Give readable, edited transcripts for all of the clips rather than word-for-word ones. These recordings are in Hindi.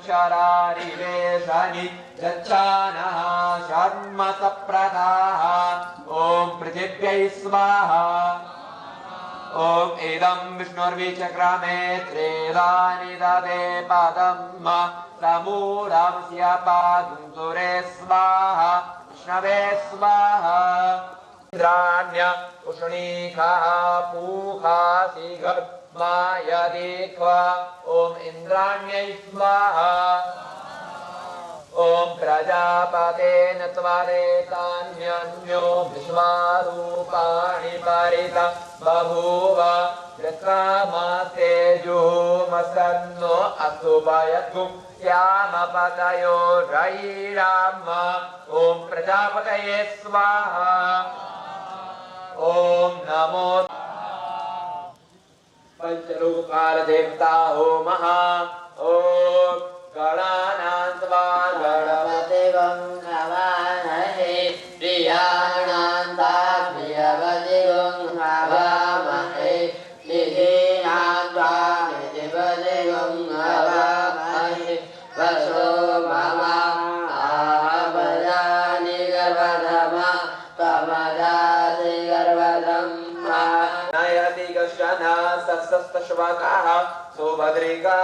सर्वाक्षराणि वेशानि गच्छानः षण्मसप्रदाः ॐ पृथिव्यै स्वाहा ॐ इदं विष्णुर्विचक्रमे त्रेदानि ददे पदं समूढमस्य पादं सुरे स्वाहा विष्णवे स्वाहा इंद्राण्य उष्णीकः पूखासि गर्भमायदिक्वा ॐ इंद्राण्यै स्वाहा ॐ प्रजापतेन त्वरेतान्यन्यो विश्वारूपाणि परित बभूव वृत्रमस्तेजुमसन्नो असुभयतु श्यामपतयो रयिराम ॐ प्रजापतये स्वाहा ॐ नमो पंचरूपकाल देवता होमः ॐ गणानां त्वा गणपतिं नमामहे प्रियाणां ता प्रियपतिं नमामहे निधीनां त्वा निधिपतिं नमामहे वसो मम आहवदानि गर्भधमा त्वमदासि गर्भधं नयति गशना सस्तश्वकाः सुभद्रिका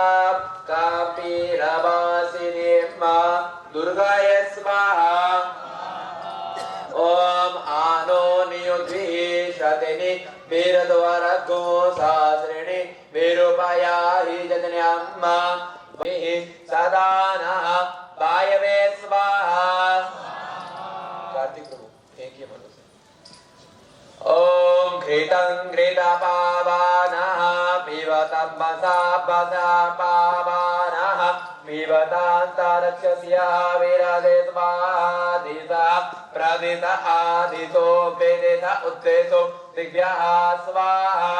कापीरवासिनीर्मा दुर्गाय स्वाहा ॐ आनो नियुद्धिशतिनि वीरद्वारगो सहस्रिणि वीरुपयाहि जजन्याम्मा सदा नः वायवे स्वाहा कार्तिक प्रभु एक ही बोलो ॐ घृतं घृतपावनः पिबतं वसा पावनः पिबतान्तरिक्षस्य विरदे स्वाहा दिशा प्रदिश आदिशो वेदिश उत्तेजो दिव्यः स्वाहा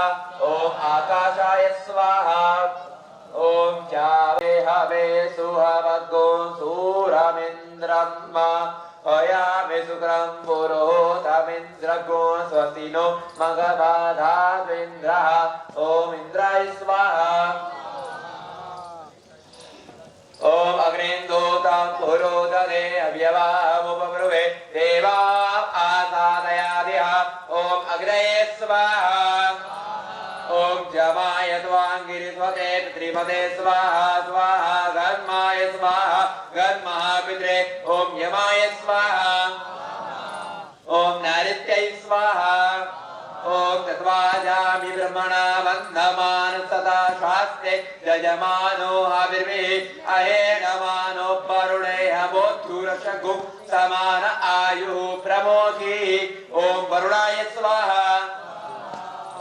ॐ आकाशाय स्वाहा ॐ चावे हवे सुहवद्गो सूरमिन्द्रम् हयामि शुक्रं पुरोहितमिन्द्रगो स्वस्तिनो मघवधाद्विन्द्रः ॐ इन्द्राय स्वाहा ॐ अग्निन्दूतं पुरोदरे अव्यवामुपब्रुवे देवा आसादयादिः ॐ अग्नये स्वाहा ॐ जमाय त्वाङ्गिरिस्वते पितृपते स्वाहा स्वाहा घर्माय स्वाहा घर्मः पित्रे ॐ यमाय स्वाहा ॐ नैऋत्यै स्वाहा ॐ तत्त्वाजामि ब्रह्मणा वन्दमान सदा शास्त्रे यजमानो हविर्भिः अहेणमानो वरुणेह बोद्धुरशगु समान आयुः प्रमोखी ॐ वरुणाय स्वाहा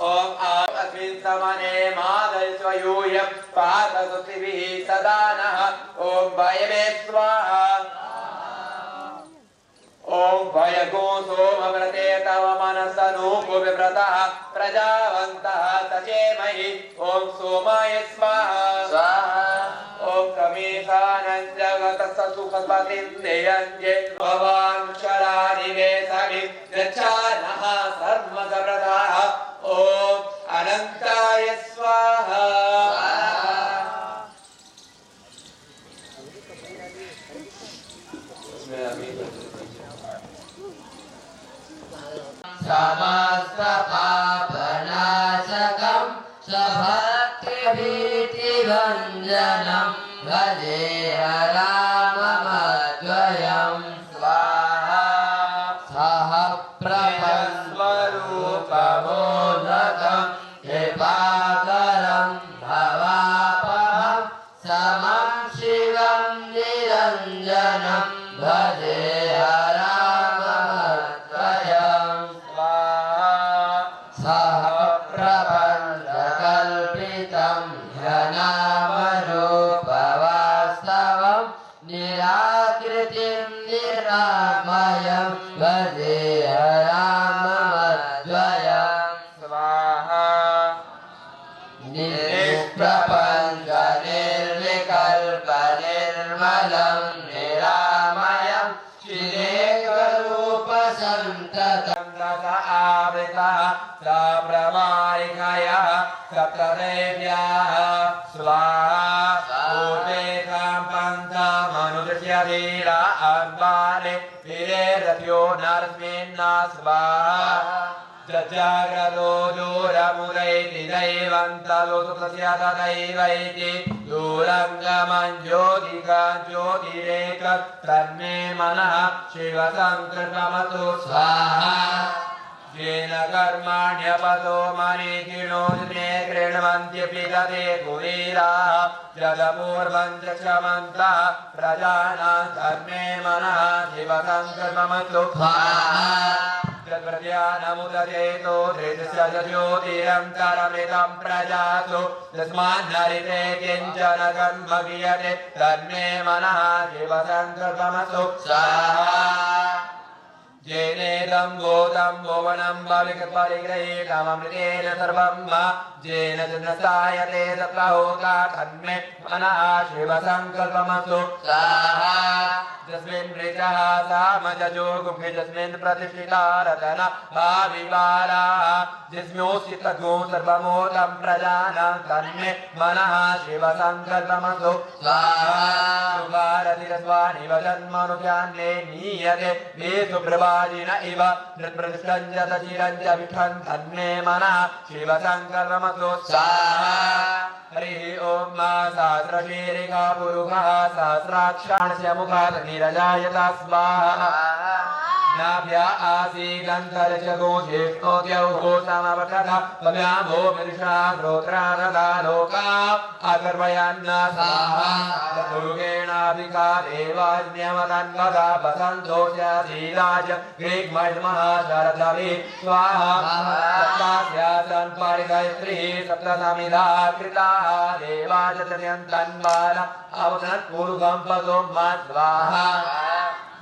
ॐ अस्मिन् समने मादयस्वयूयं पातसुतिभिः सदा नः ॐ वयवे स्वाहा ॐ भयगो सोमव्रते तव मनसनूपुविव्रतः प्रजावन्तः तचेमहि ॐ सोमाय स्वाहा ॐ कमीशानं जगतसुखपतिं निरञ्जे भवाक्षराणि वेशमि गच्छानः सर्वसप्रदाः ॐ अनन्ताय स्वाहा समस्त पापनाशकं सभक्तिभीतिभञ्जनं भजेहराममद्वयं स्वाहा सह प्रभस्वरूपमोदकं कृपाकरं भवापहं समं शिवं निरञ्जनं भजेहराममद्वयं सह प्रपञ्चकल्पितं ह्यनामरूपवास्तवं निराकृतिं निरामयं भजेहराममद्वयं स्वाहा निष्प्रपञ्चनिर्विकल्पनिर्मलं निरामयं श्रीरेकरूपसन्ततं आवृतः सप्रमारिकया सप्तदेव्याः स्वाहा पूर्वेषां कांता मनुदृश्य धीरा अग्बाले वीरे रथ्यो नरस्मिन्ना स्वाहा जजाग्रतो दूरमुदैति दैवन्तलोतुतस्य तदैवैति दूरङ्गमं ज्योतिकां ज्योतिरेक तन्मे मनः शिवसङ्कल्पमतु स्वाहा येन कर्माण्यपतो मनीषिणो जिने कृण्वन्त्यपि तते कुवीराः जगपूर्वं च क्षमन्तः प्रजानां तन्मे मनः शिवसङ्कल्पमतु स्वाहा प्रज्ञानमुदचेतो धृतस्य ज्योतिरन्तरमृतं प्रजासु तस्मान्नरिते किञ्चन कर्म क्रियते तन्मे मनः शिवसङ्कल्पमस्तु स्वाहा जेनेदं भूतं भुवनं परिगृहीतममृतेन सर्वं जेन जनसायते सप्तहोता तन्मे मनः शिवसङ्कल्पमस्तु स्वाहा जस्मिन् मृतः सामजो गुम्भे जस्मिन् प्रतिष्ठिता रतना भाविवाराः जिस्म्योऽस्ति तद्गो सर्वमूलं प्रजानां तन्मे मनः शिवसङ्कल्पमस्तु स्वाहा सुभारतिरस्वानिव जन्मनुजान्ये नीयते वेषु प्रवादिन इव नृत्प्रतिष्ठं च सचिरं च विठन् तन्मे मनः शिवसङ्कल्पमस्तु स्वाहा हरिः ॐ सहस्रशीर्षः पुरुषः सहस्राक्षाणस्य मुखात् निरजायत स्वाहा नाभ्या आसीगन्धर्चगो ज्येष्ठोद्यौः समवटः पव्यामो मृषा श्रोत्रानदा लोका अकर्वयन्न स्वाहा गुरुगेणाभिका देवाज्ञमतन्वदा वसन्तो स्यासीराज ग्रीग्मह्मः शरदवि स्वाहा सप्तास्यासन् परिगयत्रिः सप्तसमिधा कृताः देवाजतन्यन्तन्वान अवसत्पूर्वं पदोम्मा स्वाहा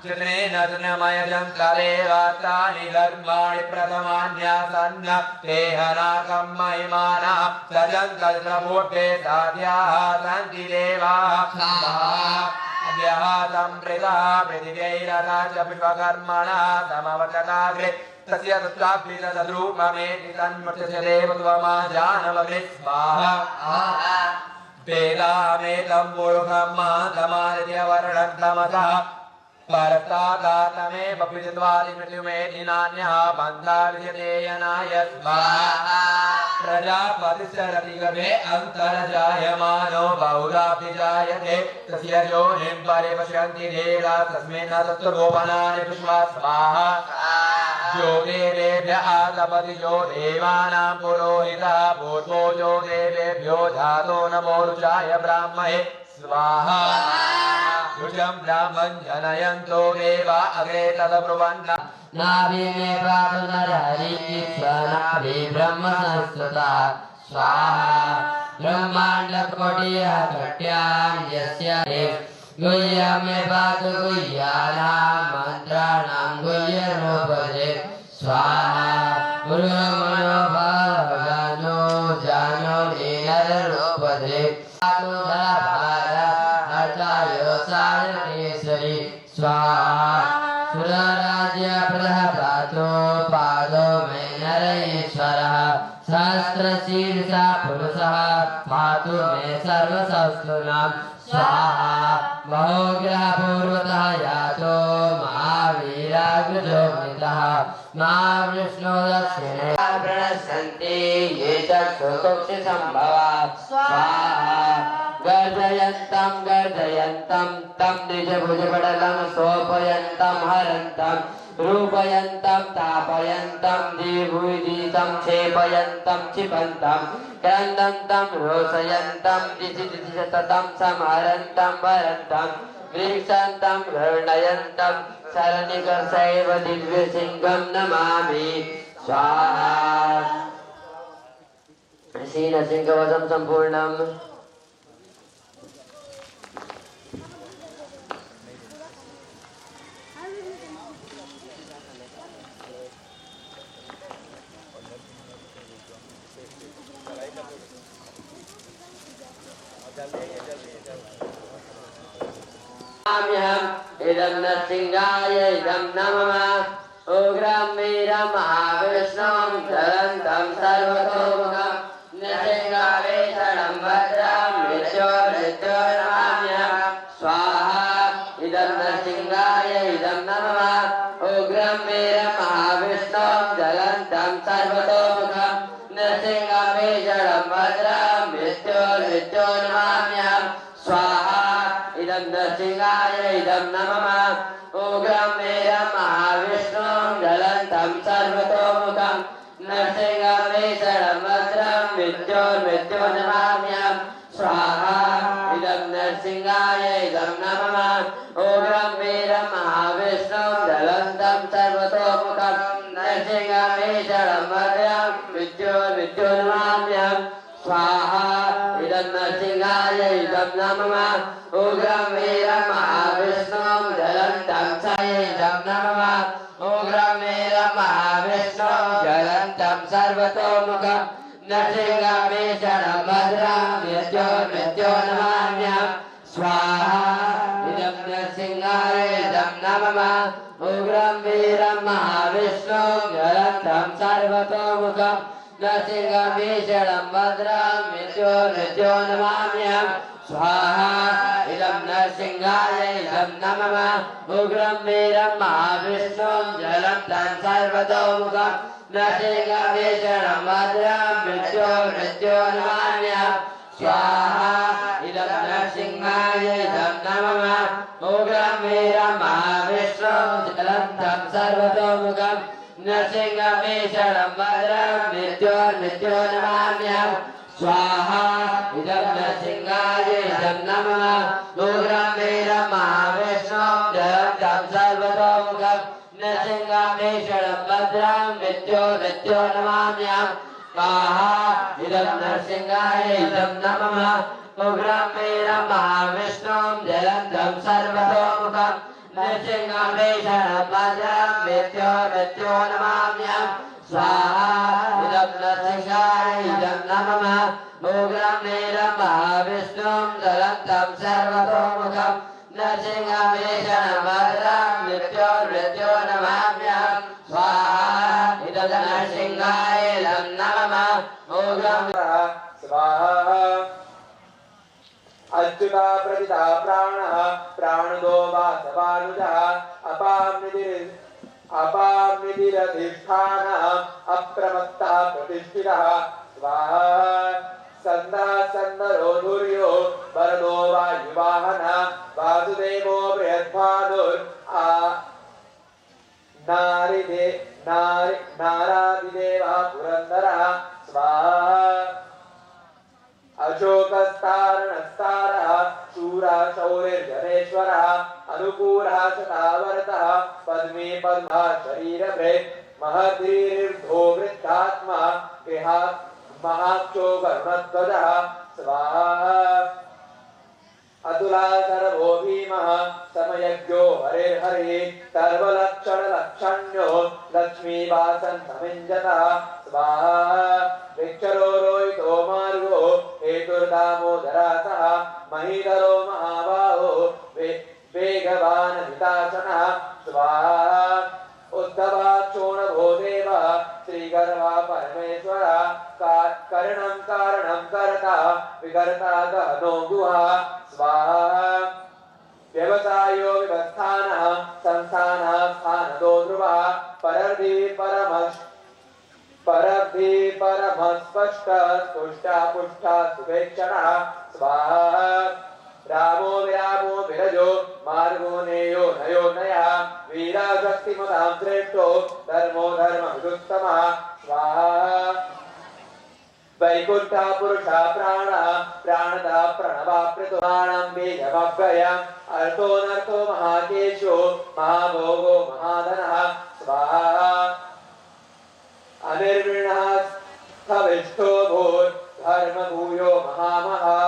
जनेन जनमयजन्तरेवातानि धर्माणि प्रथमान्यासन्न तेहनाकं महिमानः सजन्तल्प्रभूते साध्याः सन्ति देवाः स्वाहा सम्प्रीतः पृथिव्यैरथा च पुष्पकर्मणः समवतताग्रे तस्य तत्राप्लितद्रूपमेति तन्मृत्यस्य देवत्वमाजानवग्रे स्वाहा वेदामेतं पुरुषं महातमादित्य वर्णं तमसः परस्तादातमे बपिजत्वादि मृत्युमेति नान्यः बन्धा विजते यनाय स्वाहा प्रजापतिश्चरति गर्भे अन्तर्जायमानो बहुधापि जायते तस्य योनिं परिपश्यन्ति देवा तस्मिन् तत्त्वगोपनानि पुष्पा स्वाहा जो देवेभ्यः तपति जो देवानां पुरोहितः पूर्वो जो देवेभ्यो जातो नमो रुचाय ब्राह्मणे स्वाहा रुचं ब्राह्मं जनयन्तो देवा अग्रे तदब्रुवन् नाभि मे पातु नरहरिः स्वनाभि ब्रह्म संस्कृता स्वाहा ब्रह्माण्डकोटिकट्यां यस्य गुह्य मे पातु गुह्यानां मन्त्राणां गुह्यरूपदे स्वाहा गुरुमनोभावजानो जानो नीनरूपदे पातु सारणेश्वरी स्वाहा सुरराज्य प्रधातो पादो मे नरेश्वरः सहस्रशीर्षा पुरुषः पातु मे सर्वसंस्तुनां स्वाहा बहुग्रहपूर्वतः यातो महावीराग्रजो मृतः महाविष्णो दक्षिणे प्रणश्यन्ति ये चक्षुषसम्भवा स्वाहा गर्जयन्तं गर्जयन्तं तं द्विजभुजपटलं सोपयन्तं हरन्तं रूपयन्तं तापयन्तं दिभुविदितं क्षेपयन्तं क्षिपन्तं क्रन्दन्तं रोषयन्तं दिशि दिशि सततं संहरन्तं वरन्तं गृह्णन्तं घर्णयन्तं शरणिकर्षैव दिव्यसिंहं नमामि स्वाहा श्रीनरसिंहवधं सम्पूर्णम् इदं नरसिंहाय इदं नमः उग्रं वीरं महाविष्णुं ज्वलन्तं सर्वतोमुखं नृसिंहवेषणं भद्रं मृत्योर्मृत्योर्नमाम्यहं स्वाहा इदं नमः उग्रं वीरं महाविष्णुं ज्वलन्तं सर्वतोमुखं नृसिंहभीषणं भद्रं मृत्युर्मृत्यो नमाम्यहं स्वाहा इदं नृसिंहाय इदं नमः उग्रं वीरं महाविष्णुं ज्वलन्तं सर्वतोमुखं नृसिंहभीषणं भद्रं मृत्युर्मृत्यो नमाम्यहं स्वाहा इदं नृसिंहाय इदं नमः उग्रं वीरं महाविष्णुं ज्वलन्तं सर्वतोमुखं नृसिंहभीषणं भद्रं मृत्युर्मृत्यो नमाम्यहं स्वाहा इदं नृसिंहाय इदं नमः उग्रं वीरं महाविष्णुं ज्वलन्तं इदं नमः उग्रं वीरं महाविष्णुं ज्वलन्तं सर्वतोमुखं नृसिंहभीषणं भद्रं मृत्युर्मृत्यो नमाम्यहं स्वाहा इदं नृसिंहाय इदं नमः उग्रं वीरं महाविष्णुं ज्वलन्तं सर्वतोमुखं नृसिंहभीषणं भद्रं मृत्युर्मृत्यो नमाम्यहं स्वाहा इदं नृसिंहाय इदं नमः उग्रं वीरं महाविष्णुं ज्वलन्तं सर्वतोमुखं नृसिंहभीषणं भद्रं मृत्युर्मृत्यो नमाम्यहं स्वाहा इदं नृसिंहाय इदं नमः उग्रं वीरं महाविष्णुं ज्वलन्तं सर्वतोमुखं नृसिंहभीषणं भद्रं मृत्युर्मृत्यो नमाम्यहं स्वाहा इदं नृसिंहाय इदं नमः उग्रं वीरं महाविष्णुं ज्वलन्तं सर्वतोमुखं नृसिंहभीषणं भद्रं मृत्युर्मृत्यो नमाम्यहं स्वाहा इदं नृसिंहाय इदं नमः उग्रं वीरं महाविष्णुं ज्वलन्तं सर्वतोमुखं नृसिंहभीषणं भद्रं मृत्युर्मृत्यो नमाम्यहं स्वाहा इदं नृसिंहाय इदं नमः उग्रं वीरं महाविष्णुं ज्वलन्तं सर्वतोमुखं नृसिंहभीषणं भद्रं मृत्युर्मृत्यो नमाम्यहं स्वाहा इदं नृसिंहाय इदं नमः उग्रं स्वाहा अच्युता प्रदिता प्राणः प्राणदो वासवानुजः अपाम्निधिरधिष्ठानः अप्रमत्तः प्रतिष्ठितः स्वाहा सन्नः सन्नरो धुर्यो वरदो वायुवाहनः वासुदेवो बृहद्भानुर् नारादिदेवः पुरन्दरः स्वाहा अशोकस्तारणस्तारः शूरः शौरिर्जनेश्वरः अनुकूलः शतावर्तः पद्मे पद्मः शरीरभृत् महद्रीर्धो वृद्धात्मा गृहात् महाक्षो कर्मध्वजः स्वाहा अतुला सर्वो भीमः समयज्ञो हरिर्हरि सर्वलक्षणलक्षण्यो लक्ष्मीवासन्तमिञ्जतः स्वाहा विक्षरो रोहितो मार्गो हेतुर्दामोदरासः महीधरो महाबाहो वेगवान् हिताशनः स्वाहा उद्धवाक्षोणभो देवः श्रीगर्वा परमेश्वरः करणं कारणं कर्ता विकर्ता गहनो गुहा स्वाहा व्यवसायो विवस्थानः संस्थानः स्थानदो ध्रुवः परर्धि परमस्पष्ट स्पुष्टा पुष्टा सुभेक्षणः स्वाहा रामो विरामो विरजो मार्गो नेयो नयो नयः वीराशक्तिमतां श्रेष्ठो धर्मो धर्मविदुत्तमः स्वाहा वैकुण्ठा पुरुषा प्राणः प्राणदा प्रणवाप्रितो प्राणं बीजमव्ययम् अर्थोऽनर्थो महाकेशो महाभोगो महाधनः स्वाहा अनिर्विणः स्थविष्ठो भूत् धर्मभूयो महामहा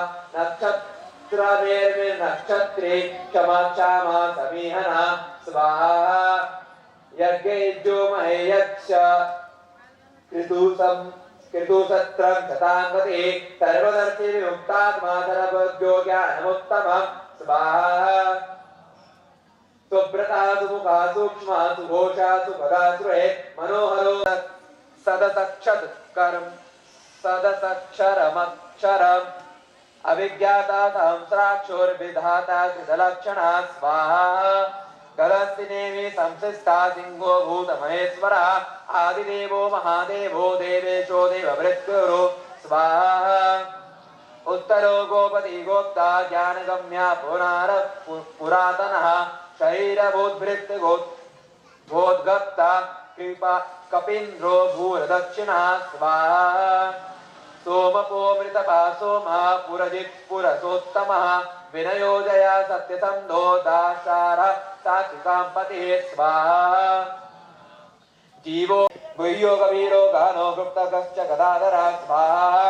नक्षत्रे क्षमा क्षमा समीहनः स्वाहा यज्ञेज्यो महेयच्छ कृतुसत्रं शताङ्गते सर्वदर्शि विमुक्तात्मा सर्वज्ञो ज्ञानमुत्तमः स्वाहा सुव्रता सुमुखा सूक्ष्मा सुघोषा सुपदा श्रुते मनोहरो सदसक्षरमक्षरम् अविज्ञाता सहस्राक्षोर्विधाता कृतलक्षणा स्वाहा गलस्तिनेमि संसिष्टा सिंहो भूतमहेश्वरः आदिदेवो महादेवो देवेशो देवभृत्युरो स्वाहा उत्तरो गोपति गोप्ता ज्ञानगम्या पुरातनः शरीरभूद्भृत् गोद्गप्ता कृपा कपिन्द्रो भूरदक्षिणः स्वाहा सोमपो मृतपा सोमः पुरजित् पुरसोत्तमः विनयोजया सत्यसन्धो दाशारः साक्षिकाम्पतिः स्वाहा जीवो गुह्यो कबीरो गहनो गुप्तकश्च गदाधरः स्वाहा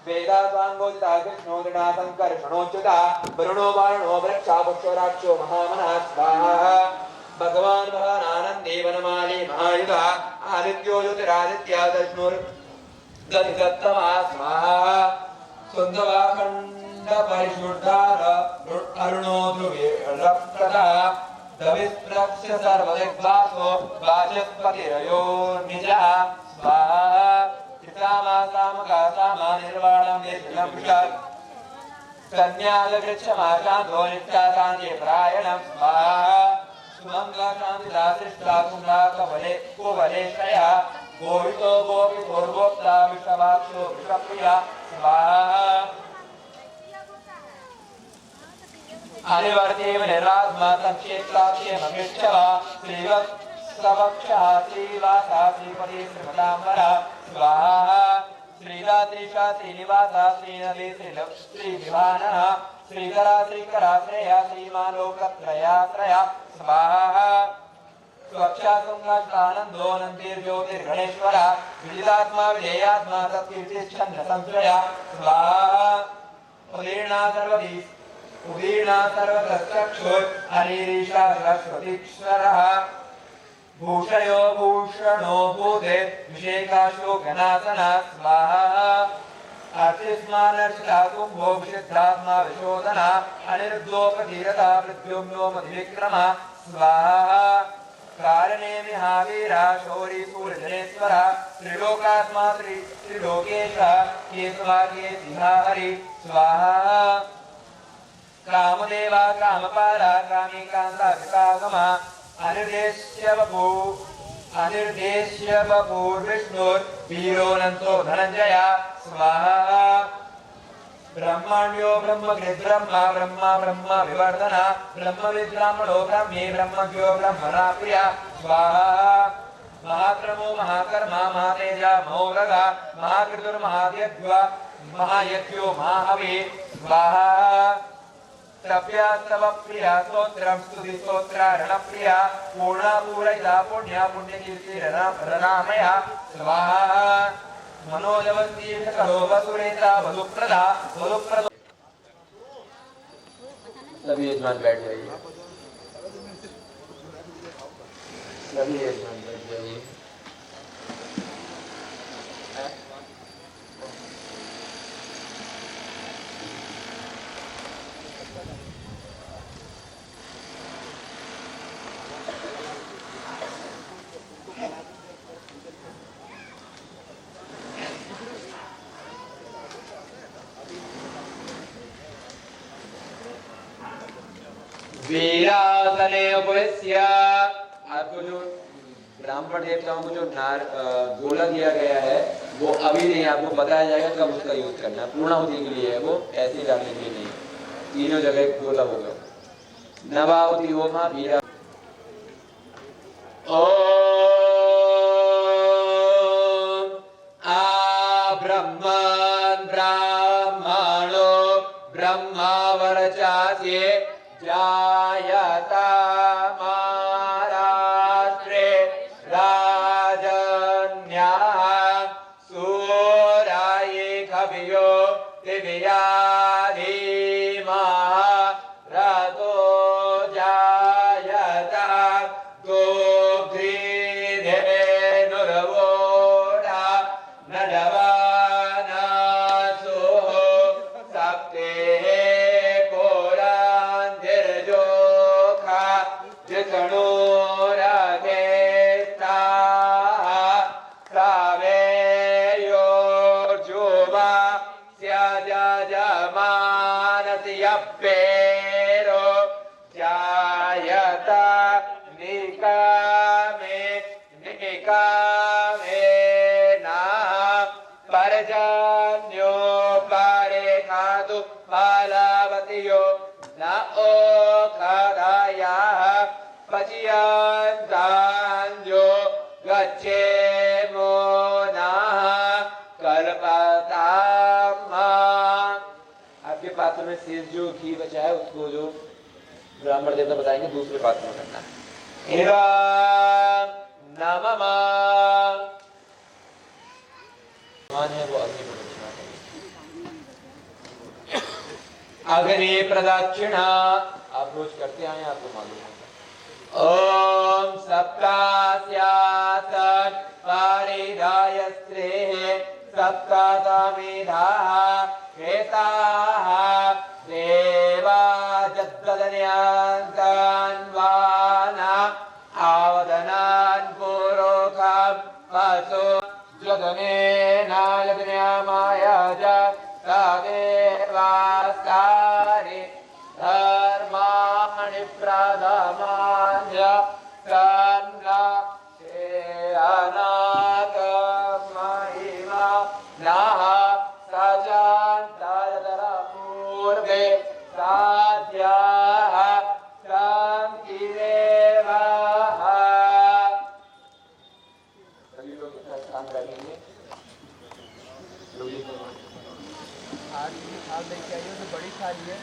वेदा स्वांगोदिता कृष्णो दृढासंकर्षणोच्युता वरुणो वारुणो वृक्षा पुष्पराक्षो महामनः स्वाहा भगवान् महानानन्दे वनमाली महायुधा आदित्यो ज्योतिरादित्या दशनुर्गतिसत्तमा स्वाहा सुन्दवाखण्ड परिशुद्धार अरुणो ध्रुवीरप्रदा दविस्प्रक्ष्य सर्वदिग्भासो वाचस्पतिरयो निजः स्वाहा निर्वाणं कन्यादृक्षमाशान्तो नित्याशान्ति परायणं स्वाहा सुमङ्गला शान्तिदा सृष्टा कुम्भा कवले कुवलेशया गोवितो गोपितोर्गोप्ता विषवाक्षो विषप्रिया स्वाहा अनिवर्तेव निरात्मा संक्षेत्राक्षे ममिष्ठवा श्रीवत्सवक्षः श्रीवासा श्रीपति श्रीमताम्बरा स्वाहा श्रीरात्रिषा श्रीनिवासा श्रीनदी श्रीविमानः श्रीकरा श्रीकरा श्रेया श्रीमालोकत्रयाश्रया स्वाहा स्वक्षा सुंगानंदो नंदीर्ज्योतिर्गणेश्वरा विदितात्मा विधेयात्मा सत्कीर्तिच्छन्द संश्रया स्वाहा उदीर्णा सर्वतश्चक्षुः अनिरीशा सरस्वतीश्वरः भूषयो भूषणो भूते विषेकाशो गणासनः स्वाहा अर्चिस्मानर्षिता कुम्भो विशुद्धात्मा विशोधना अनिरुद्धोपधीरता पृथ्व्योम्यो मधिविक्रमः स्वाहा कारणे महावीरा शौरी सूर्यजनेश्वरः त्रिलोकात्मा त्रिलोकेशः केशवा केशिहा हरि स्वाहा कामदेवा कामपाला कामिकान्ता विकागमा अनिर्देश्य बभूर्विष्णुर्वीरोऽनन्तो धनञ्जया स्वाहा ब्रह्मण्यो ब्रह्मकृत् ब्रह्मा ब्रह्मा ब्रह्म विवर्धना ब्रह्मविद्ब्राह्मणो ब्रह्मे ब्रह्मज्ञो ब्रह्मणा प्रिया स्वाहा महाक्रमो महाकर्मा महातेजा महोरगा महाकृतुर्महायज्ञ महायज्ञो महाहवे स्वाहा तप्या तव प्रिया स्तोत्रं स्तुति स्तोत्रारण प्रिया पूर्णा पूरयिता पुण्या पुण्यकीर्ति रनामया स्वाहा मनोजवन्ती करो वसुरेन्द्रा वधुप्रदा वधुप्रद। सभी यजमान बैठ जाइए, सभी यजमान बैठ जाइए। वीरासने उपविश्य, आपको जो ब्राह्मण देवताओं को जो गोला दिया गया है वो अभी नहीं, आपको बताया जाएगा कब उसका यूज करना है। पूर्णाहुति के लिए है वो, ऐसे डालने के लिए नहीं। तीनों जगह गोला होगा। नवाहुति होमा वीरा ओम आ ब्रह्मन् ब्राह्मणो ब्रह्मावरचास्ये जायता महाराष्ट्रे राजन्याः सूराये कवियो दिव्या धीमः रतो जायता गोग्धेनुर्वोढा नडवानासो सप्तेः मानसी अप्पेरो जायता खदायाः पचयन्तान्यो गच्छेमो नः कल्पताम्। आपके पात्र में शेष जो घी बचा है उसको जो ब्राह्मण देवता बताएंगे दूसरे पात्र में करना है। एवं नमः मान है वो अग्नि प्रदक्षिणा करें। अग्नि प्रदक्षिणा आप रोज करते आए आपको मालूम है। ओम सप्तास्यासन् पारिधायस्त्रेः सप्तासमेधाः हेताः देवा जद्ददन्यान्तान्वाना आवदनान् पुरोखं वसो जदनेनायदन्यामाया च तदेवास्कारि धर्माणि प्रथमान्य तन्ना महिमा नः सजान्तरपूर्वे साध्याः संकिरेवः। सभी लोग काम करेंगे। थाल लेके आइए जो बड़ी थाली है,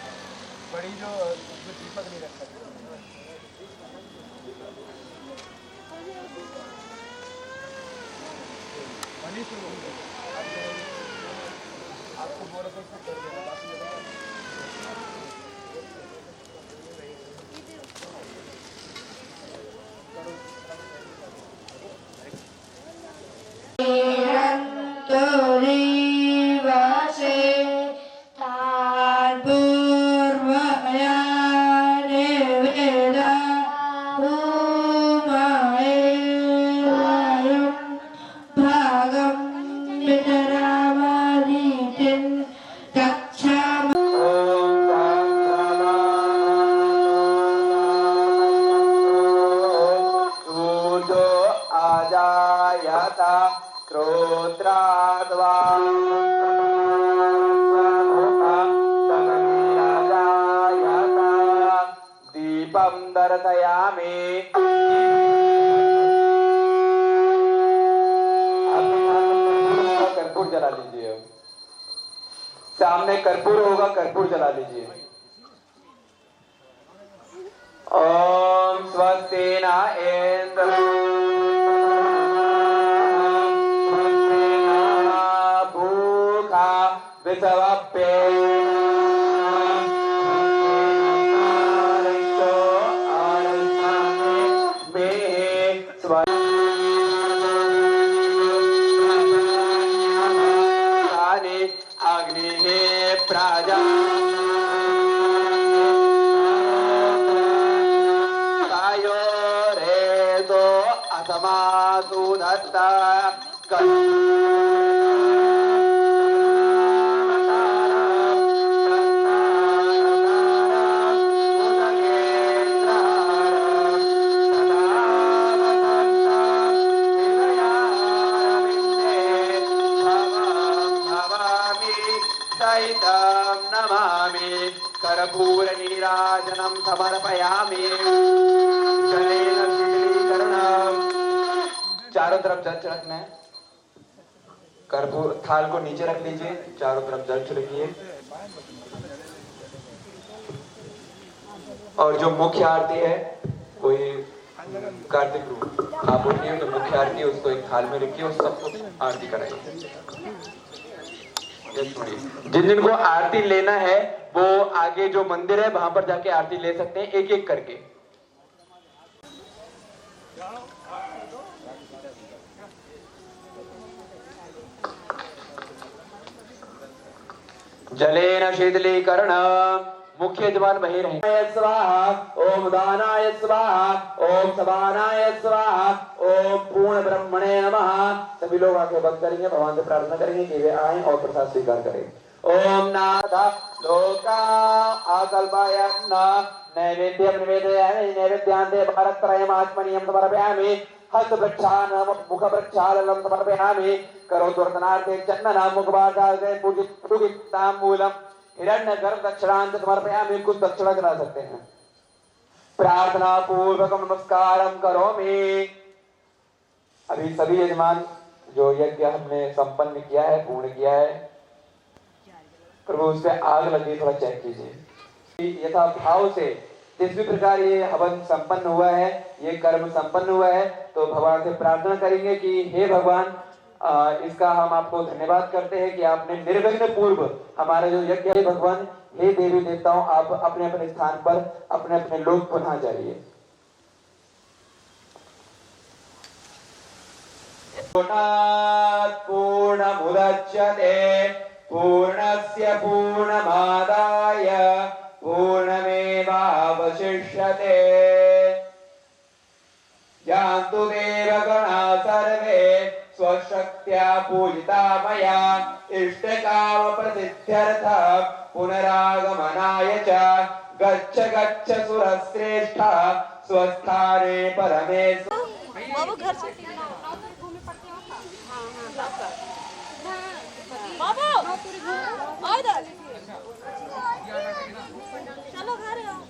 बड़ी जो दीपक नहीं रख सकते। आपको बोला तो कर देना बाकी दीपं दर्शयामि। कर्पूर जला लीजिए। सामने कर्पूर होगा, कर्पूर जला लीजिए। ओम स्वस्ति न इंद्र भूखा विषवप्ये प्राजा कायो रे तो असमासु दत्ता नमामि कर्पूर नीराजनं समर्पयामि। जलेन शीतलीकरणं। चारों तरफ जल छिड़कना है। कर्पूर थाल को नीचे रख लीजिए, चारों तरफ जल छिड़किए। और जो मुख्य आरती है, कोई कार्तिक रूप आप उठिए तो मुख्य आरती है उसको एक थाल में रखिए और सबको आरती कराइए। जिन जिन को आरती लेना है वो आगे जो मंदिर है वहां पर जाके आरती ले सकते हैं, एक एक करके। जलेन शीतलीकरणं। मुख्य यजमान वही रहे। स्वाहा ओम दानाय स्वाहा ओम सबानाय स्वाहा ओम पूर्ण ब्रह्मणे नमः। सभी लोग आंखें बंद करेंगे, भगवान से प्रार्थना करेंगे कि वे आए और प्रसाद स्वीकार करें। ओम नाथ लोका आकल्पयन् नैवेद्यं निवेदयामि। नैवेद्यान्ते भारत्रयमात्मनीयं समर्पयामि। हस्तवृक्षान् मुखवृक्षालनं समर्पयामि। करोद्वर्तनार्थे चन्दनं मुखभागार्थे पूजिताम्बूलम् हिरण्यगर्भ दक्षिणांत समर्पयामि। कुछ दक्षिणा करा सकते हैं। प्रार्थना पूर्वकम नमस्कारम करोमि। अभी सभी यजमान जो यज्ञ हमने संपन्न किया है, पूर्ण किया है, प्रभु उस पे आग लगी, थोड़ा चेक कीजिए। यथा भाव से जिस भी प्रकार ये हवन संपन्न हुआ है, ये कर्म संपन्न हुआ है, तो भगवान से प्रार्थना करेंगे कि हे भगवान, इसका हम आपको धन्यवाद करते हैं कि आपने निर्विघ्न पूर्व हमारा जो यज्ञ है। भगवान, हे देवी देवताओं, आप अपने अपने स्थान पर अपने अपने लोक पुनः जाइए। पूर्णमुदच्यते पूर्णस्य पूर्णमादाय पूर्णमेवावशिष्यते। यान्तु देवगणा सर्वे स्वशक्त्या पूजिता मया इष्टकामप्रसिद्ध्यर्थं पुनरागमनाय च गच्छ गच्छ सुरश्रेष्ठ स्वस्थाने परमे। बाबू घर से बाबू आ इधर चलो घर आओ।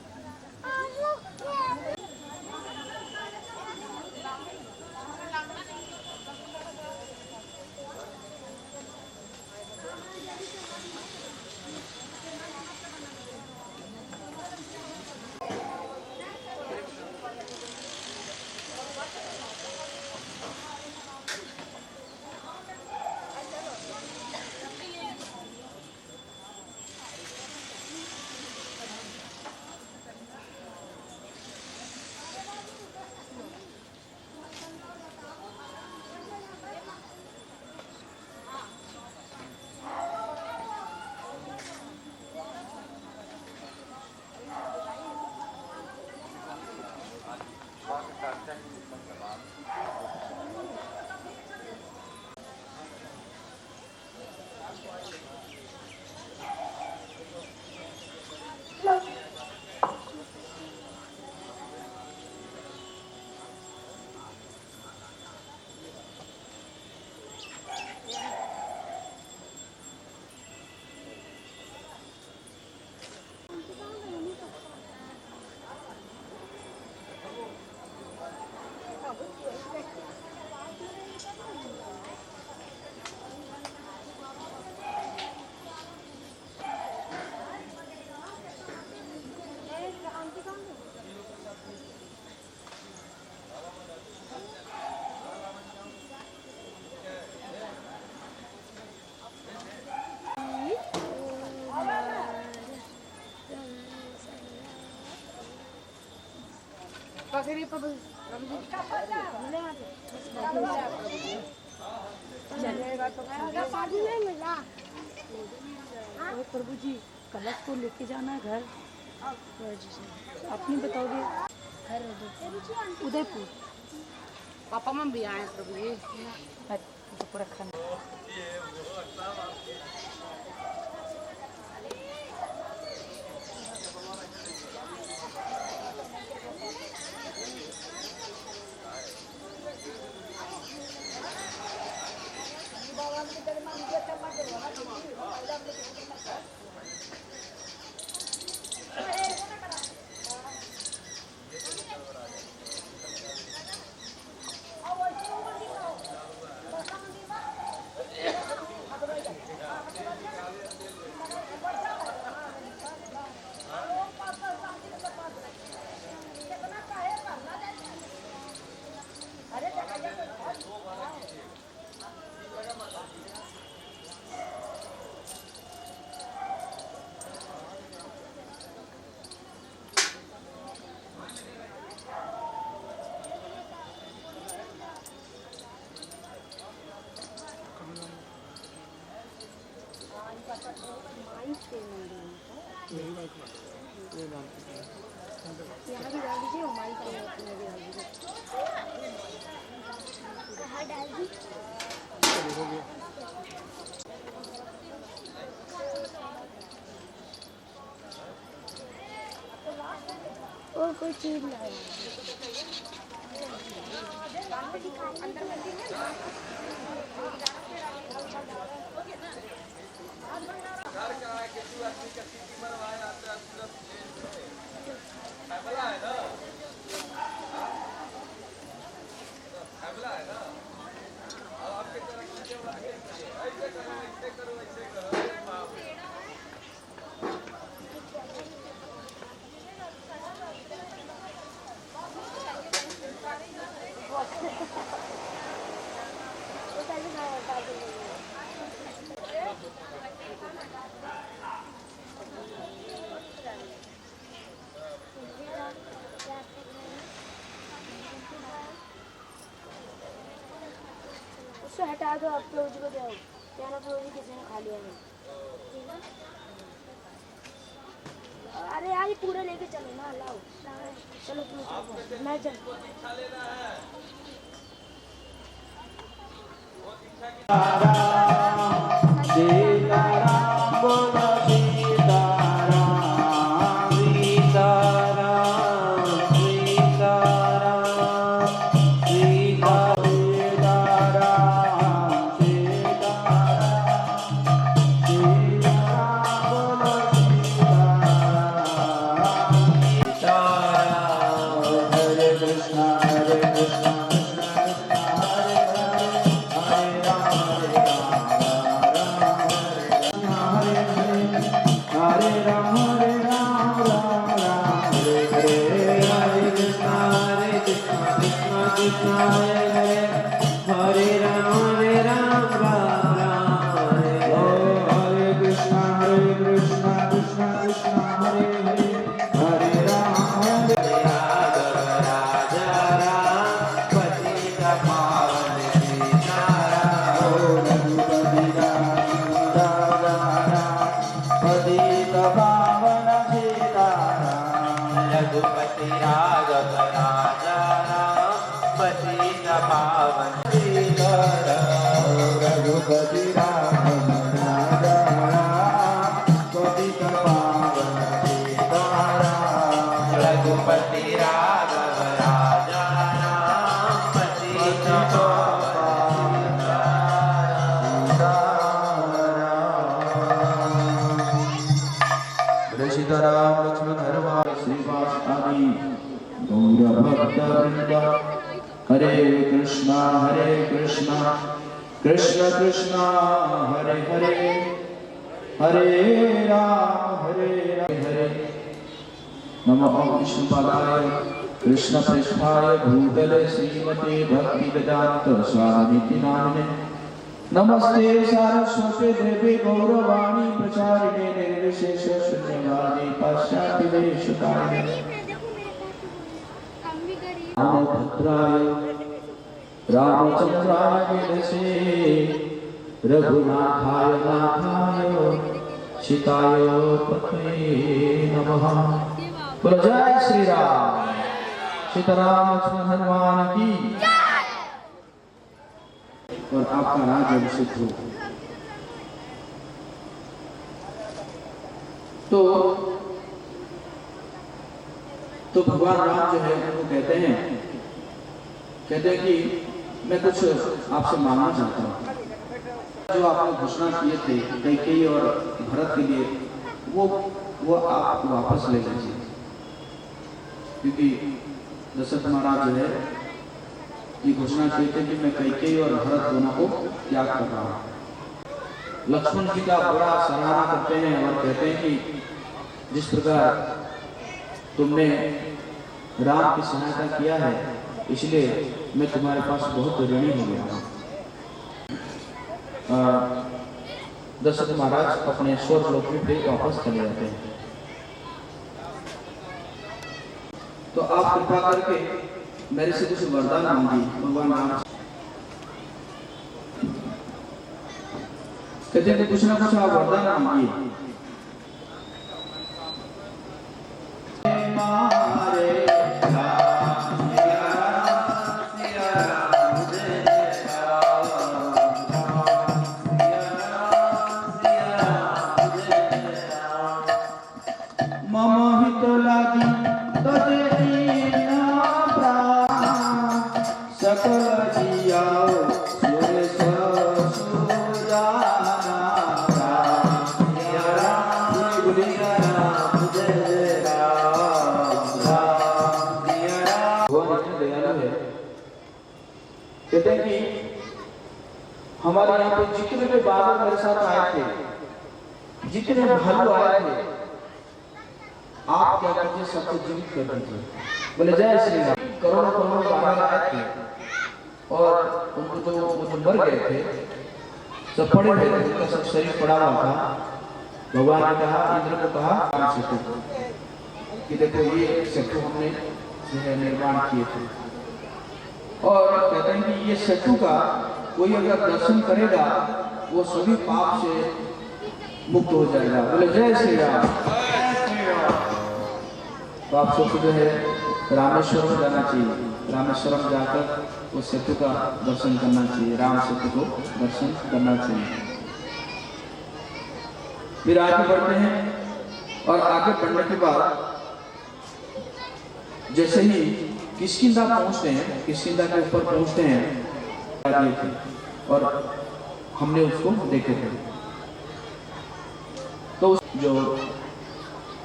प्रभु जी, कलश को लेके जाना है घर। आप नहीं बताओगे? उदयपुर। पापा मम्मी भी आए प्रभु जी। पूरा खाना यहाँ भी डाल दीजिए, हमारी डाल दीजिए। और कोई चीज लाए है ना। हटा दो, अब प्रभु जी को दो। कहना प्रभु जी किसी ने खा लिया है। अरे यार ये पूरा लेके चलो ना, लाओ चलो तुम मैं चल सीताराम बोलो सीताराम, सीताराम सीताराम सीताराम सीताराम बोलो सीताराम। हरे कृष्णा हरे कृष्णा कृष्णा कृष्णा हरे हरे, हरे राम हरे राम हरे राम राम राम हरे हरे, हरे कृष्णा कृष्णा कृष्णा हरे हरे, हरे राम राम राम हरे हरे कृष्णा कृष्णा कृष्णा हरे हरे, हरे राम हरे राघव राजा राम पतित पावन सीताराम, रघुपति पतित पावन सीताराम, रघुपति राघव राजा राम पतित पावन सीताराम, रघुपति राघव राजा राम पतित पावन सीताराम, रघुपति राघव राजा राम पतित पावन सीताराम। सीताराम लक्ष्मण हनुमान श्रीवास आदि गौर भक्त वृंद, हरे कृष्णा कृष्ण कृष्ण हरे हरे, हरे राम हरे नमः। विष्णुपादाय कृष्ण पृष्ठाय भूतले श्रीमते भक्ति वेदांत स्वामी नामिने, नमस्ते सारस्वते देवी गौरवाणी प्रचारिणे निर्विशेष शून्यवादी पाश्चात्य देशकारिणे, भद्राय रामचंद्राय वेदसे रघुनाथाय नाथाय सीताय पतये नमः। बोलो जय श्री राम। सीताराम लक्ष्मण हनुमान की। और आपका राज अभिषेक हो। तो भगवान राम जो है वो कहते हैं कि मैं कुछ आपसे मांगना चाहता हूँ। जो आपने घोषणा किए थे कैकेयी और भरत के लिए, वो आप वापस ले लीजिए, क्योंकि दशरथ महाराज जो है ये घोषणा किए थे कि मैं कैकेयी और भरत दोनों को त्याग कर रहा हूँ। लक्ष्मण जी का बड़ा सराहना करते हैं और कहते हैं कि जिस प्रकार तुमने राम की सहायता किया है, इसलिए मैं तुम्हारे पास बहुत ऋणी हो गया हूँ। दशरथ महाराज अपने स्वर्गलोक में वापस चले जाते हैं। तो आप कृपा करके मेरे से कुछ वरदान मांगिए भगवान राम। कहते हैं कुछ ना कुछ आप वरदान मांगिए। कहते हैं कि हमारे यहाँ पे जितने भी बाबा मेरे साथ आए थे, जितने भालू आए थे, आप क्या कीजिए सबको जीवित कर दीजिए। बोले जय श्री राम। करोड़ों करोड़ों बानर आए थे और उनको जो मर गए थे सब पड़े हुए थे, उनका सब शरीर पड़ा हुआ था। भगवान ने कहा, इंद्र को कहा सेतु कि देखो ये सेतु हमने जो है निर्माण किए थे, और कहते हैं कि ये सेतु का कोई अगर दर्शन करेगा वो सभी पाप से मुक्त हो जाएगा। बोले जय श्री राम। तो आप सबको जो है रामेश्वरम जाना चाहिए। रामेश्वरम जाकर वो सेतु का दर्शन करना चाहिए, राम सेतु को दर्शन करना चाहिए। फिर आगे बढ़ते हैं और आगे बढ़ने के बाद जैसे ही किष्किंधा पहुंचते हैं, किष्किंधा के ऊपर पहुंचते हैं और हमने उसको देखे थे। तो जो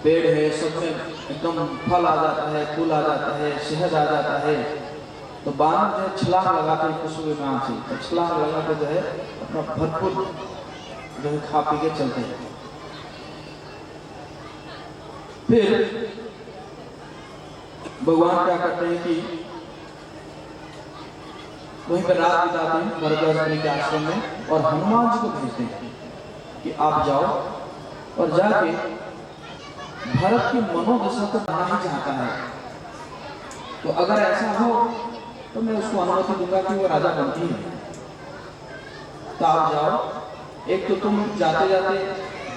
पेड़ है सब में एकदम फल आ जाता है, फूल आ जाता है, शहद आ जाता है। तो बानर जो है छलांग लगाते हैं खुशबू में से, तो छलांग लगा के जो है अपना भरपूर जो है खा पी के चलते हैं। फिर भगवान क्या करते हैं कि वहीं पर रात बिताते हैं भरद्वाज मुनि के आश्रम में और हनुमान जी को भेजते हैं कि आप जाओ और जाके भरत की मनोदशा को पाना ही चाहता है। तो अगर ऐसा हो तो मैं उसको अनुमति दूंगा कि वो राजा बनती है। तो आप जाओ, एक तो तुम जाते जाते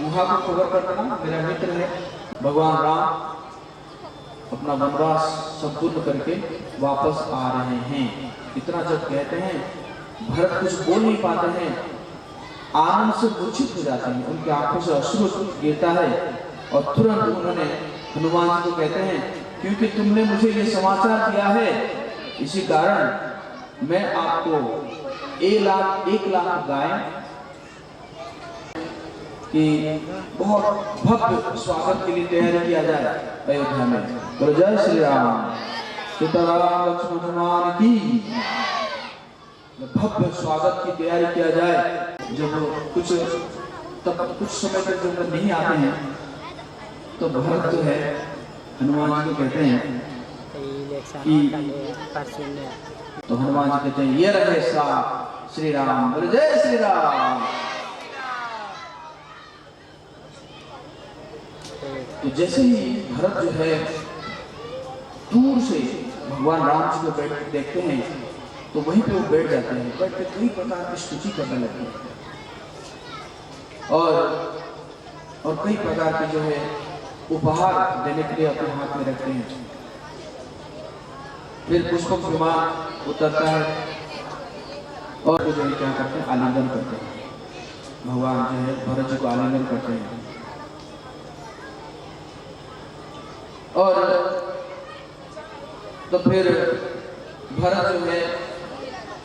गुहा को खबर कर देना, मेरा मित्र है। भगवान राम अपना वनवास संपूर्ण करके वापस आ रहे हैं। इतना जब कहते हैं भरत कुछ बोल नहीं पाते हैं, आनंद से मूर्छित हो जाते हैं, उनकी आंखों से अश्रु गिरता है और तुरंत उन्होंने हनुमान जी को कहते हैं क्योंकि तुमने मुझे ये समाचार दिया है इसी कारण मैं आपको 1 लाख गाय कि बहुत भव्य स्वागत के लिए तैयारी किया जाए अयोध्या में। तो जय श्री राम, सीताराम लक्ष्मण हनुमान की भव्य स्वागत की तैयारी किया जाए। जब कुछ समय तक जब नहीं आते हैं तो भरत जो है हनुमान जी को कहते हैं कि तो हनुमान जी कहते हैं ये रहे श्री राम। बोले जय श्री राम। तो जैसे ही भरत जो है दूर से भगवान राम जी को बैठ देखते हैं तो वहीं पे वो बैठ जाते हैं, बैठ के कई प्रकार की स्तुति करने लगते हैं और कई प्रकार के जो है उपहार देने के लिए अपने हाथ में रखते हैं। फिर पुष्पक विमान उतरता है और वो जो है क्या करते हैं आलिंगन करते हैं। भगवान जो है भरत जी को आलिंगन करते हैं और तो फिर भरत जो है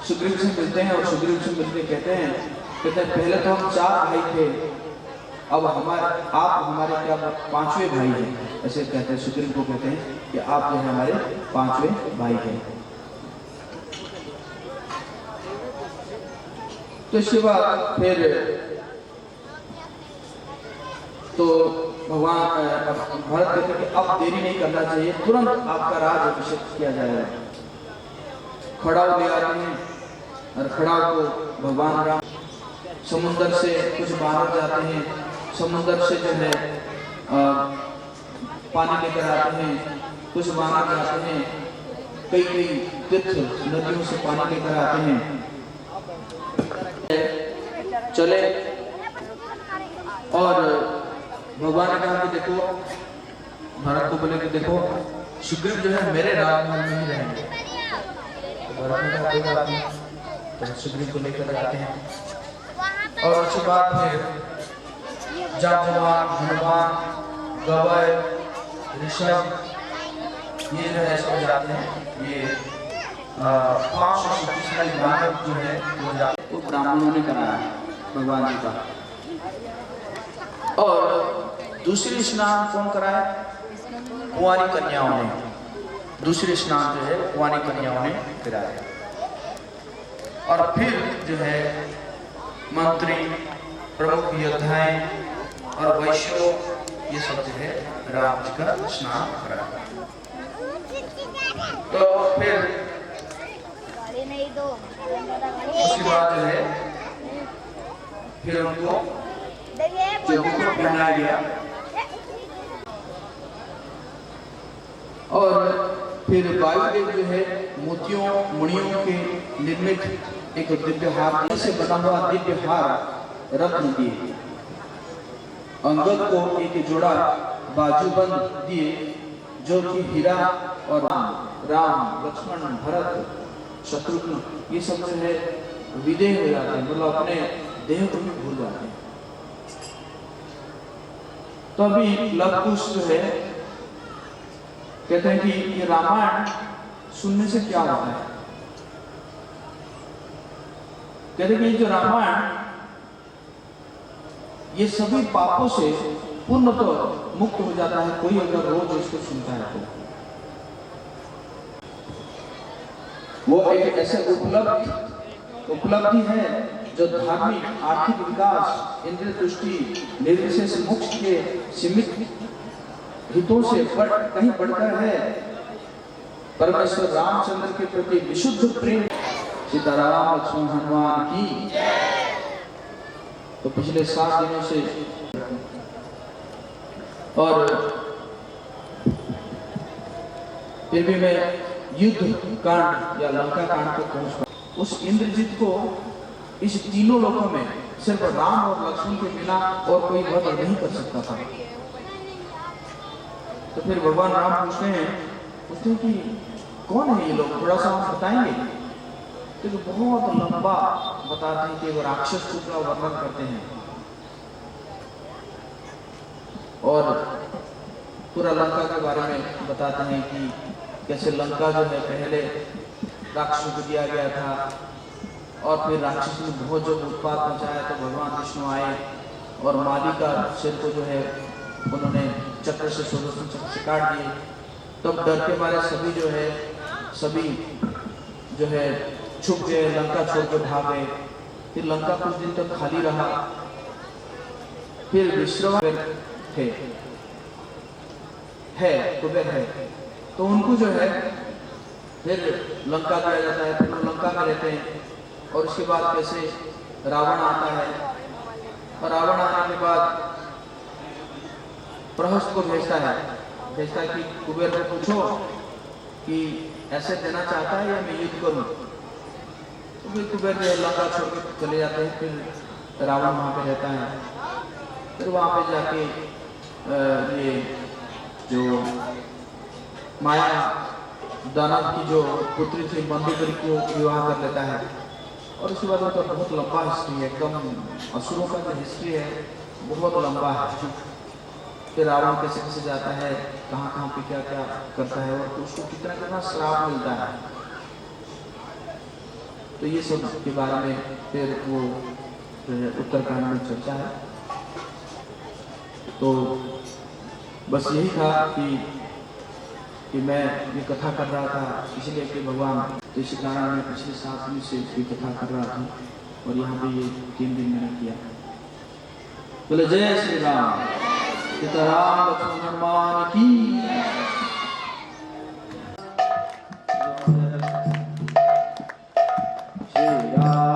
सुग्रीव से मिलते हैं और सुग्रीव से मिलते कहते हैं पहले तो हम 4 भाई थे, अब आप हमारे क्या 5वें भाई हैं। ऐसे कहते हैं, सुग्रीव को कहते हैं कि आप जो है हमारे 5वें भाई हैं। तो इसके बाद फिर तो भगवान भरत कहते हैं कि अब देरी नहीं करना चाहिए, तुरंत आपका राज अभिषेक किया जाएगा। खड़ाऊ ले आते हैं और खड़ाऊ को भगवान राम समुद्र से कुछ बाहर जाते हैं, समुद्र से जो है पानी लेकर आते हैं, कुछ बाहर जाते हैं, कई तीर्थ नदियों से पानी लेकर आते हैं। चले और भगवान ने कहा कि देखो, भरत को बोले कि देखो सुग्रीव जो है मेरे राजमहल में ही रहेंगे। भरत ने कहा कोई बात नहीं, तो सुग्रीव को लेकर जाते हैं और उसके बाद फिर जाम्बवान, हनुमान, गवय, ऋषभ ये जो है सब जाते हैं। ये 500 शक्तिशाली मानव जो है वो जाते हैं। वो ब्राह्मणों ने कराया भगवान जी का। और दूसरी स्नान कौन कराए? कुंवारी कन्याओं ने। दूसरी स्नान जो है कुंवारी कन्याओं ने कराया। और फिर जो है मंत्री, प्रमुख योद्धाएं और वैश्य ये सब जो है राम जी का स्नान कराया। तो फिर उसके बाद जो है फिर उनको जो मुकुट पहनाया गया और फिर वायुदेव जो है मोतियों मणियों के निर्मित एक दिव्य हार से बना हुआ दिव्य हार रत्न दिए। अंगद को एक जोड़ा बाजूबंद दिए जो कि हीरा और राम लक्ष्मण भरत शत्रुघ्न ये सब जो है विदेह हो जाते हैं, मतलब अपने देह को भी भूल जाते हैं। तो अभी लव कुश जो है कहते हैं कि ये रामायण सुनने से क्या होता है। कहते हैं कि जो रामायण ये सभी पापों से पूर्णतः मुक्त हो जाता है कोई अगर रोज इसको सुनता है तो। वो एक ऐसे उपलब्धि है जो धार्मिक आर्थिक विकास इंद्रिय तुष्टि निर्विशेष मोक्ष के सीमित हितों से कहीं बढ़कर है। परमेश्वर रामचंद्र के प्रति विशुद्ध प्रेम। सीताराम लक्ष्मण हनुमान की। तो पिछले 7 दिनों से और फिर भी मैं युद्ध कांड या लंका कांड तक पहुंच पाया। उस इंद्रजीत को इस तीनों लोगों में सिर्फ राम और लक्ष्मण के बिना और कोई वध नहीं कर सकता था। तो फिर भगवान राम पूछते हैं कि कौन है ये लोग, थोड़ा सा आप बताएंगे। तो बहुत लंबा बताते हैं कि वो राक्षस का वर्णन करते हैं और पूरा लंका के बारे में बताते हैं कि कैसे लंका जो है पहले राक्षसों को दिया गया था और फिर राक्षस ने बहुत जब उत्पात मचाया तो भगवान विष्णु आए और माली का सिर को जो है उन्होंने चक्र से सुदर्शन चक्र से काट दिए। तब डर के मारे सभी जो है छुप गए, लंका छोड़कर भाग गए। फिर लंका कुछ दिन तक खाली रहा। फिर विश्रवा कुबेर है तो उनको जो है फिर लंका दिया जाता है। फिर वो लंका में रहते हैं और उसके बाद कैसे रावण आता है और रावण आने के बाद प्रहस्त को भेजता है कि कुबेर को पूछो कि ऐसे देना चाहता है या मैं युद्ध करूं। तो फिर कुबेर जो लंका छोड़ के चले जाते हैं। फिर रावण वहाँ पे रहता है। फिर वहाँ पे जाके ये जो माया दानव की जो पुत्री थी मंदोदरी को विवाह कर लेता है और उसके बाद उनका बहुत लंबा हिस्ट्री है। एकदम असुरों का जो हिस्ट्री है बहुत लंबा है। फिर रावण कैसे कैसे जाता है, कहाँ पे क्या क्या करता है और उसको कितना श्राप मिलता है। तो ये सब के बारे में फिर वो उत्तरकांड में चर्चा है। तो बस यही था कि मैं ये कथा कर रहा था इसलिए कि भगवान तो इसी कारण मैं पिछले 7 दिन से ये कथा कर रहा था और यहाँ पे ये 3 दिन मैंने किया। बोले जय श्री राम, सीताराम लक्ष्मण हनुमान की। श्री सुंदरम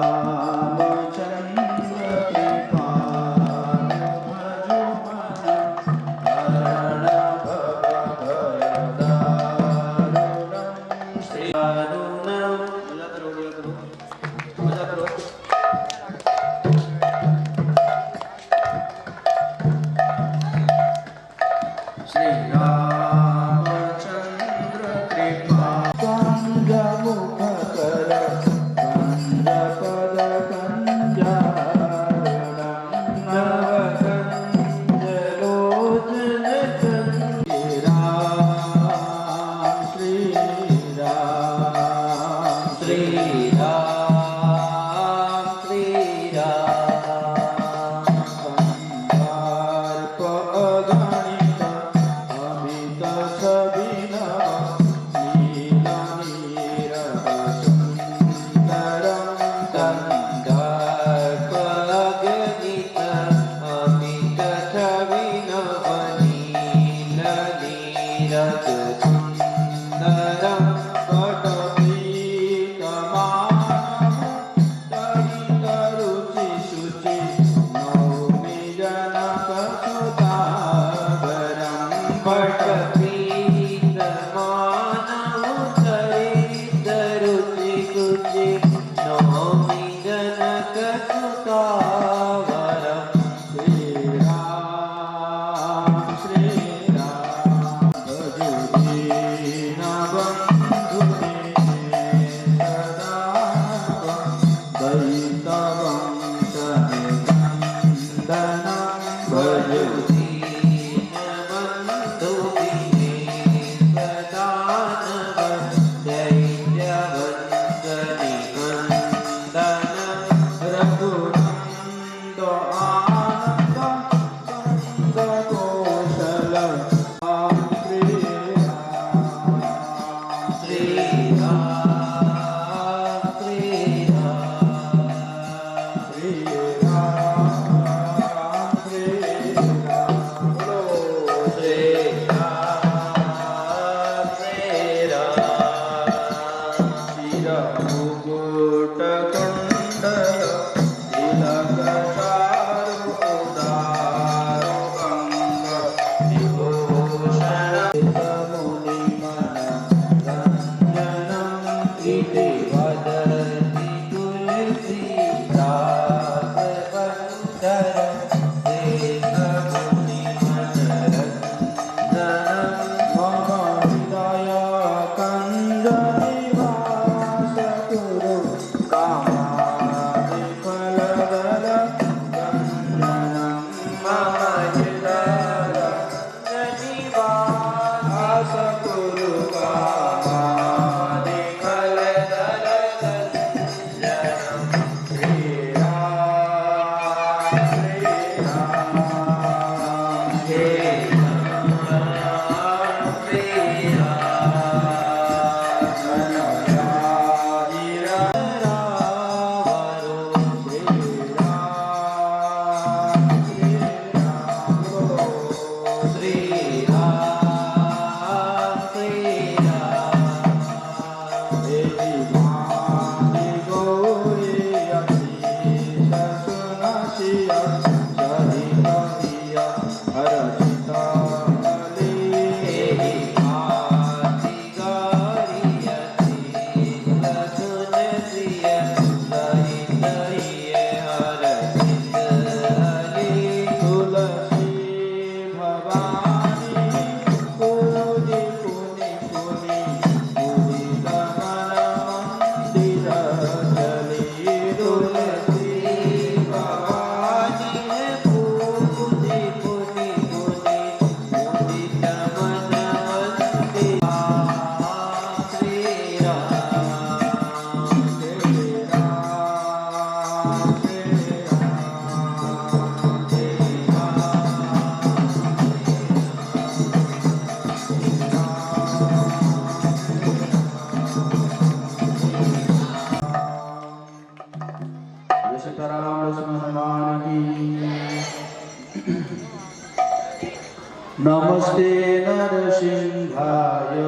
नमस्ते नरसिंहाय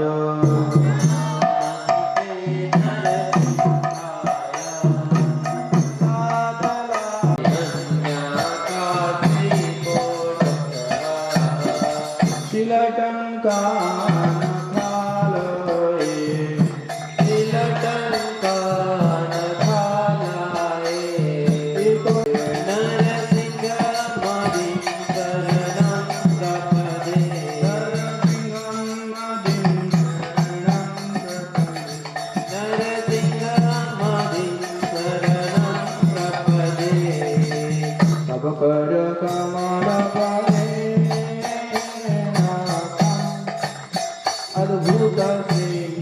अद्भुत सिंह